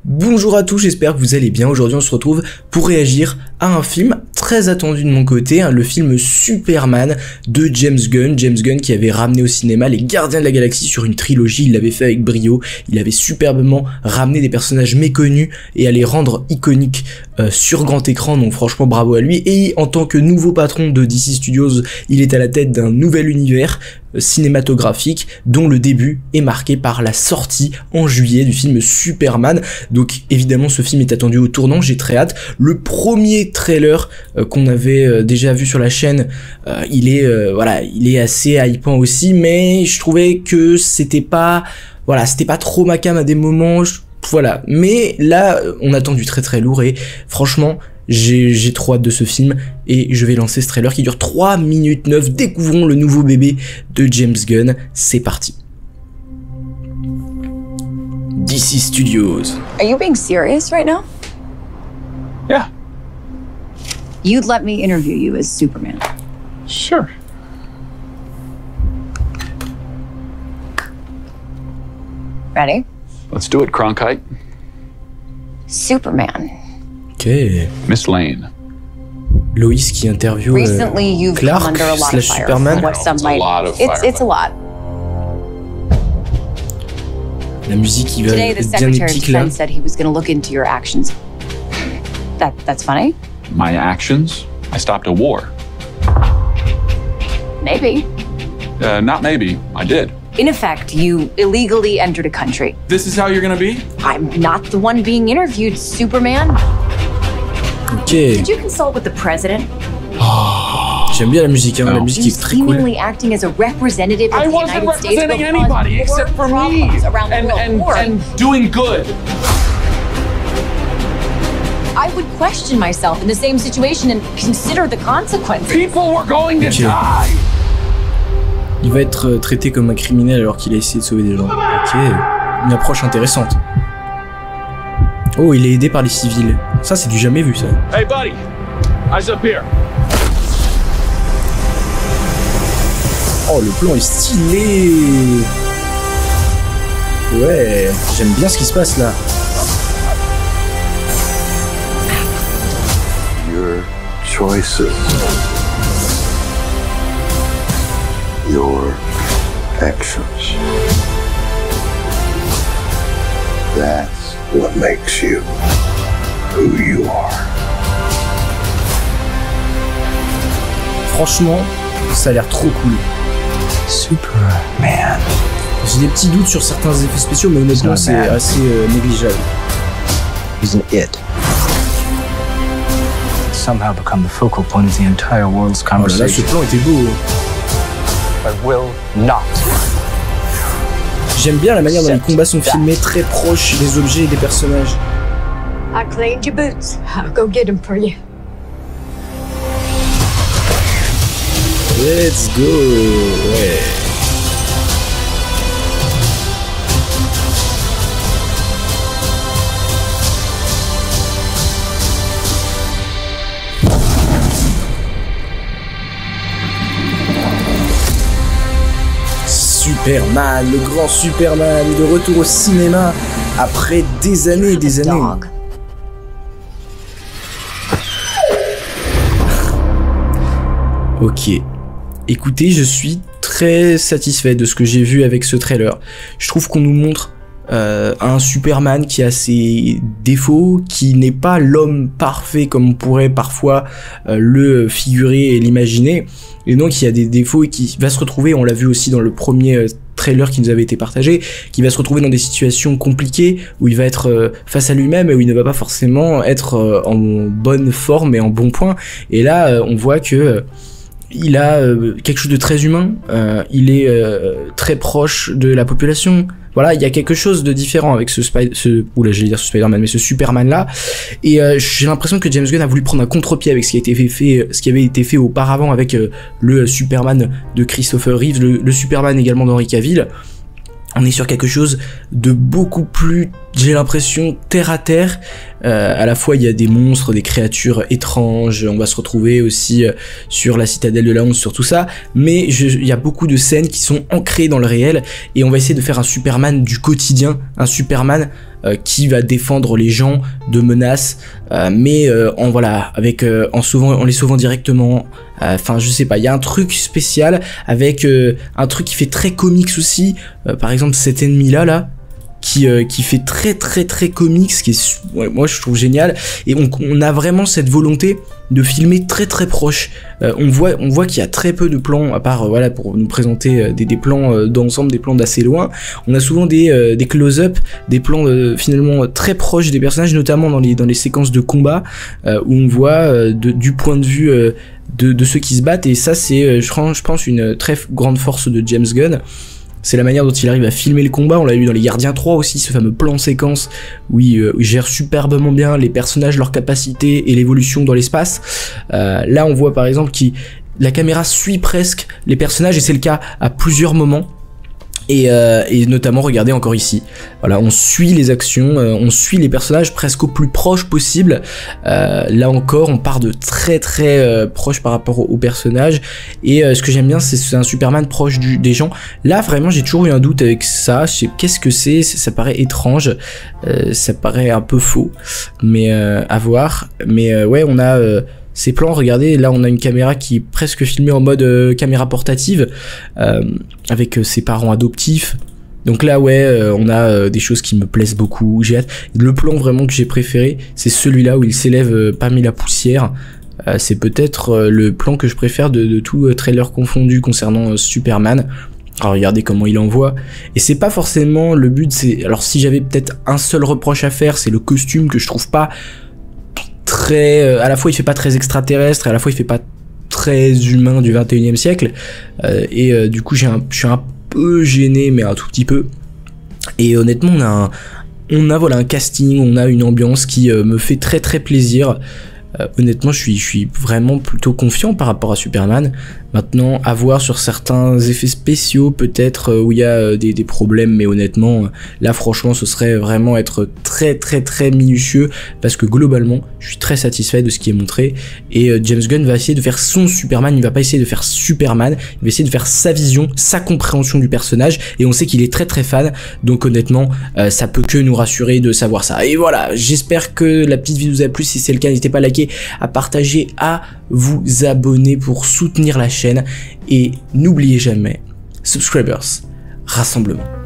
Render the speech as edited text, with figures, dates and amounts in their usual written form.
Bonjour à tous, j'espère que vous allez bien. Aujourd'hui on se retrouve pour réagir à un film très attendu de mon côté, le film Superman de James Gunn. James Gunn qui avait ramené au cinéma les Gardiens de la Galaxie sur une trilogie, il l'avait fait avec brio, il avait superbement ramené des personnages méconnus et à les rendre iconiques sur grand écran, donc franchement bravo à lui. Et en tant que nouveau patron de DC Studios, il est à la tête d'un nouvel univers cinématographique dont le début est marqué par la sortie en juillet du film Superman. Donc évidemment ce film est attendu au tournant, j'ai très hâte. Le premier trailer qu'on avait déjà vu sur la chaîne, il est assez hypant aussi, mais je trouvais que c'était pas trop ma came à des moments, voilà. Mais là on attend du très très lourd et franchement j'ai trop hâte de ce film et je vais lancer ce trailer qui dure 3 minutes 9. Découvrons le nouveau bébé de James Gunn, c'est parti. DC Studios. Are you being serious right now? Yeah. You'd let me interview you as Superman. Sure. Ready? Let's do it, Cronkite. Superman. Ok. Miss Lane. Lois qui interviewe Recently, you've come Clark under a lot of slash fire Superman. for what some It's a might. lot of It's a lot. La musique qui va Today, the être bien Secretary of épique là. Defense said he was going to look into your actions. That's funny. My actions? I stopped a war. Maybe. Not maybe. I did. In effect, you illegally entered a country. This is how you're gonna be? I'm not the one being interviewed, Superman. Ok. Did you consult with the president? J'aime bien la musique, la musique You est très cool. seemingly acting as a representative of I the wasn't United States representing will cause anybody more except for me. problems around the world. And doing good. I would question myself in the same situation and consider the consequences. People were going to Ok. die. Il va être traité comme un criminel alors qu'il a essayé de sauver des gens. Ok. Une approche intéressante. Oh, il est aidé par les civils. Ça, c'est du jamais vu, ça. Hey, buddy. Eyes up here. Oh, le plan est stylé. Ouais, j'aime bien ce qui se passe là. Your choices, your actions. That's what makes you who you are. Franchement, ça a l'air trop cool. Superman. J'ai des petits doutes sur certains effets spéciaux, mais honnêtement, c'est assez négligeable. He's an it. Somehow become the focal point of the entire world's Oh là là, ce conversation. plan était beau. I will not. J'aime bien la manière dont les combats sont filmés très proches des objets et des personnages. I cleaned your boots. I'll go get them for you. Let's go. Ouais. Superman, le grand Superman, de retour au cinéma après des années et des années. Dog. Ok. Écoutez, je suis très satisfait de ce que j'ai vu avec ce trailer. Je trouve qu'on nous montre un Superman qui a ses défauts, qui n'est pas l'homme parfait comme on pourrait parfois le figurer et l'imaginer. Et donc il y a des défauts et qui va se retrouver, on l'a vu aussi dans le premier trailer qui nous avait été partagé, qui va se retrouver dans des situations compliquées où il va être face à lui-même et où il ne va pas forcément être en bonne forme et en bon point. Et là on voit que il a quelque chose de très humain, il est très proche de la population. Voilà, il y a quelque chose de différent avec ce Spider-Man, mais ce Superman là. Et j'ai l'impression que James Gunn a voulu prendre un contre-pied avec ce qui avait été fait auparavant avec le Superman de Christopher Reeves, le Superman également d'Henry Cavill. On est sur quelque chose de beaucoup plus j'ai l'impression terre à terre. À la fois il y a des monstres, des créatures étranges, on va se retrouver aussi sur la citadelle de la Honte, sur tout ça, mais il y a beaucoup de scènes qui sont ancrées dans le réel, et on va essayer de faire un Superman du quotidien, un Superman qui va défendre les gens de menaces, mais en les sauvant directement. Enfin, je sais pas, il y a un truc spécial avec un truc qui fait très comics aussi, par exemple cet ennemi là qui fait très comics, qui est, moi je trouve génial, et on a vraiment cette volonté de filmer très proche. On voit qu'il y a très peu de plans, à part voilà, pour nous présenter des plans d'ensemble, des plans d'assez loin. On a souvent des close-up, des plans finalement très proches des personnages, notamment dans les séquences de combat, où on voit du point de vue de ceux qui se battent, et ça c'est je pense une très grande force de James Gunn. C'est la manière dont il arrive à filmer le combat. On l'a vu dans Les Gardiens 3 aussi, ce fameux plan séquence où il gère superbement bien les personnages, leurs capacités et l'évolution dans l'espace. Là on voit par exemple que la caméra suit presque les personnages, et c'est le cas à plusieurs moments. Et notamment, regardez encore ici, voilà, on suit les actions, on suit les personnages presque au plus proche possible. Là encore, on part de très proche par rapport aux personnages, et ce que j'aime bien, c'est un Superman proche des gens. Là, vraiment, j'ai toujours eu un doute avec ça. Je sais qu'est-ce que c'est, ça paraît étrange, ça paraît un peu faux, mais à voir. Mais ouais, on a ces plans, regardez, là on a une caméra qui est presque filmée en mode caméra portative, avec ses parents adoptifs. Donc là ouais, on a des choses qui me plaisent beaucoup, j'ai hâte. Le plan vraiment que j'ai préféré, c'est celui-là où il s'élève parmi la poussière. C'est peut-être le plan que je préfère de tout trailer confondu concernant Superman. Alors regardez comment il envoie, et c'est pas forcément le but, c'est... Alors si j'avais peut-être un seul reproche à faire, c'est le costume que je trouve pas très... à la fois il fait pas très extraterrestre, et à la fois il fait pas très humain du 21e siècle, du coup je suis un peu gêné, mais un tout petit peu. Et honnêtement on a voilà un casting, on a une ambiance qui me fait très plaisir. Honnêtement je suis vraiment plutôt confiant par rapport à Superman. Maintenant, à voir sur certains effets spéciaux, peut-être où il y a des problèmes, mais honnêtement, là franchement, ce serait vraiment être très minutieux, parce que globalement, je suis très satisfait de ce qui est montré, et James Gunn va essayer de faire son Superman, il va pas essayer de faire Superman, il va essayer de faire sa vision, sa compréhension du personnage, et on sait qu'il est très fan, donc honnêtement, ça peut que nous rassurer de savoir ça. Et voilà, j'espère que la petite vidéo vous a plu. Si c'est le cas, n'hésitez pas à liker, à partager, à vous abonner pour soutenir la chaîne, et n'oubliez jamais, subscribers, rassemblement.